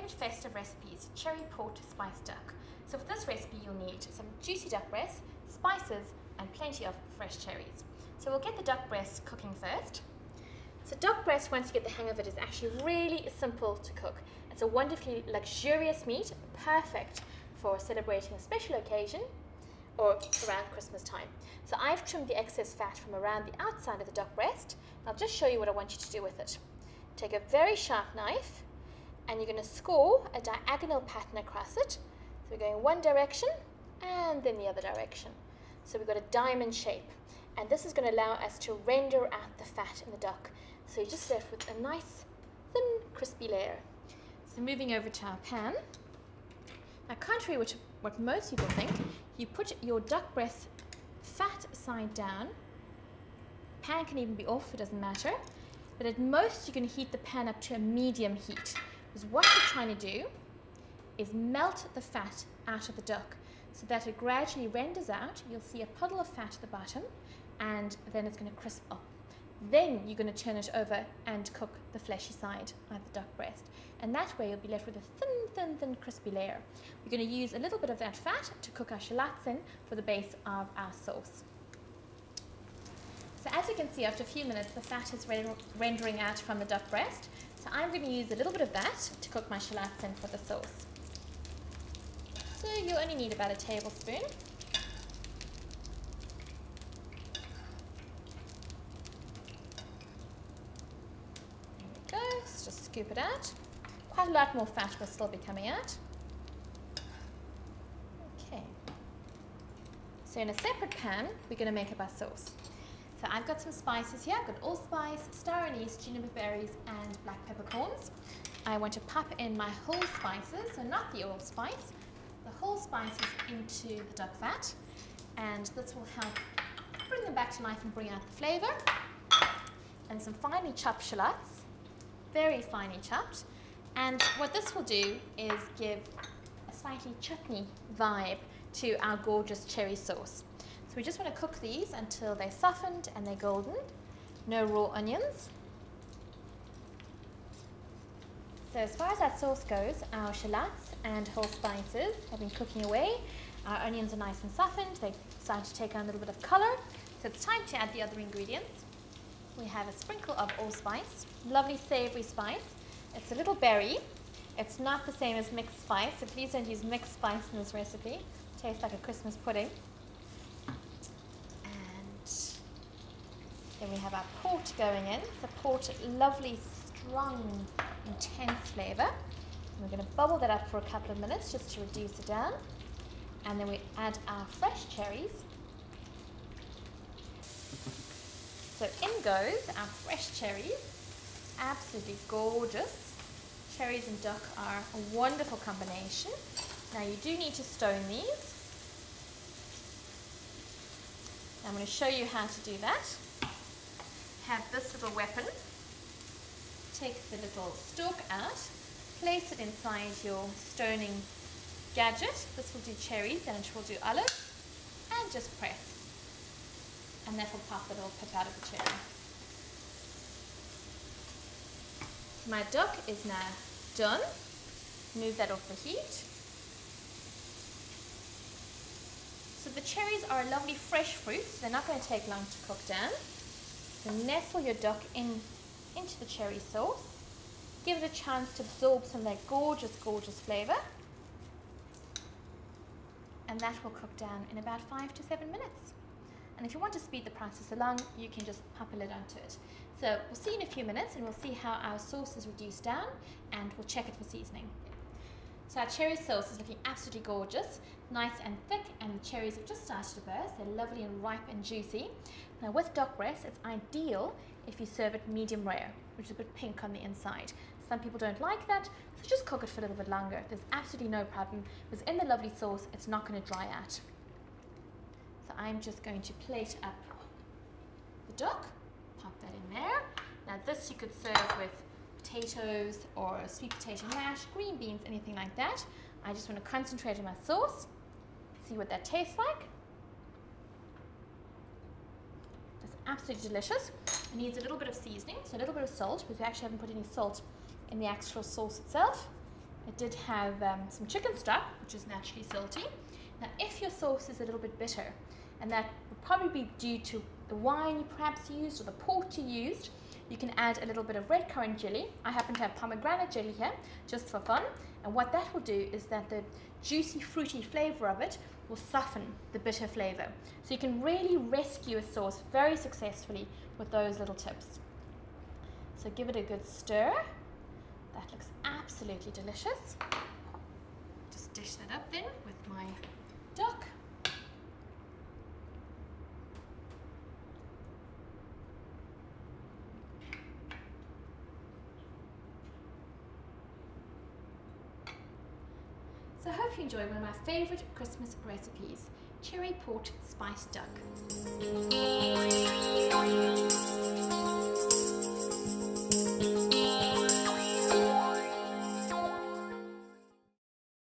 favourite festive recipe is cherry port spiced duck. So for this recipe you'll need some juicy duck breast, spices and plenty of fresh cherries. So we'll get the duck breast cooking first. So duck breast, once you get the hang of it, is actually really simple to cook. It's a wonderfully luxurious meat, perfect for celebrating a special occasion or around Christmas time. So I've trimmed the excess fat from around the outside of the duck breast. I'll just show you what I want you to do with it. Take a very sharp knife and you're going to score a diagonal pattern across it. So we're going one direction and then the other direction. So we've got a diamond shape, and this is going to allow us to render out the fat in the duck. So you're just left with a nice thin crispy layer. So moving over to our pan. Now, contrary to what most people think, you put your duck breast fat side down. Pan can even be off, it doesn't matter. But at most, you're going to heat the pan up to a medium heat. Because what you're trying to do is melt the fat out of the duck so that it gradually renders out. You'll see a puddle of fat at the bottom, and then it's going to crisp up. Then you're going to turn it over and cook the fleshy side of the duck breast. And that way you'll be left with a thin, crispy layer. We're going to use a little bit of that fat to cook our shallots in for the base of our sauce. So as you can see, after a few minutes, the fat is rendering out from the duck breast. So I'm going to use a little bit of that to cook my shallots in for the sauce. So you only need about a tablespoon. There we go, let's just scoop it out. Quite a lot more fat will still be coming out. Okay. So in a separate pan, we're going to make up our sauce. So I've got some spices here. I've got allspice, star anise, juniper berries and black peppercorns. I want to pop in my whole spices, so not the allspice, the whole spices into the duck fat, and this will help bring them back to life and bring out the flavour. And some finely chopped shallots, very finely chopped, and what this will do is give a slightly chutney vibe to our gorgeous cherry sauce. So we just want to cook these until they're softened and they're golden. No raw onions. So as far as that sauce goes, our shallots and whole spices have been cooking away. Our onions are nice and softened. They start to take on a little bit of colour. So it's time to add the other ingredients. We have a sprinkle of allspice, lovely savoury spice. It's a little berry. It's not the same as mixed spice, so please don't use mixed spice in this recipe. It tastes like a Christmas pudding. Then we have our port going in. The port, lovely, strong, intense flavour. And we're going to bubble that up for a couple of minutes just to reduce it down. And then we add our fresh cherries. So in goes our fresh cherries. Absolutely gorgeous. Cherries and duck are a wonderful combination. Now you do need to stone these. I'm going to show you how to do that. Have this little weapon. Take the little stalk out, place it inside your stoning gadget. This will do cherries and it will do olives, and just press. And that will pop the little pip out of the cherry. My duck is now done. Move that off the heat. So the cherries are a lovely fresh fruit, so they're not going to take long to cook down. So nestle your duck into the cherry sauce. Give it a chance to absorb some of that gorgeous, gorgeous flavour. And that will cook down in about 5 to 7 minutes. And if you want to speed the process along, you can just pop a lid onto it. So we'll see in a few minutes and we'll see how our sauce is reduced down, and we'll check it for seasoning. So our cherry sauce is looking absolutely gorgeous, nice and thick, and the cherries have just started to burst. They're lovely and ripe and juicy. Now with duck breast, it's ideal if you serve it medium rare, which is a bit pink on the inside. Some people don't like that, so just cook it for a little bit longer. There's absolutely no problem, because in the lovely sauce, it's not going to dry out. So I'm just going to plate up the duck, pop that in there. Now this you could serve with potatoes or sweet potato mash, green beans, anything like that. I just want to concentrate on my sauce, see what that tastes like. That's absolutely delicious. It needs a little bit of seasoning, so a little bit of salt, because we actually haven't put any salt in the actual sauce itself. It did have some chicken stock, which is naturally salty. Now, if your sauce is a little bit bitter, and that would probably be due to the wine you perhaps used or the port you used, you can add a little bit of red currant jelly. I happen to have pomegranate jelly here, just for fun. And what that will do is that the juicy, fruity flavor of it will soften the bitter flavor. So you can really rescue a sauce very successfully with those little tips. So give it a good stir. That looks absolutely delicious. Just dish that up then with my duck. So I hope you enjoy one of my favorite Christmas recipes, cherry port spiced duck.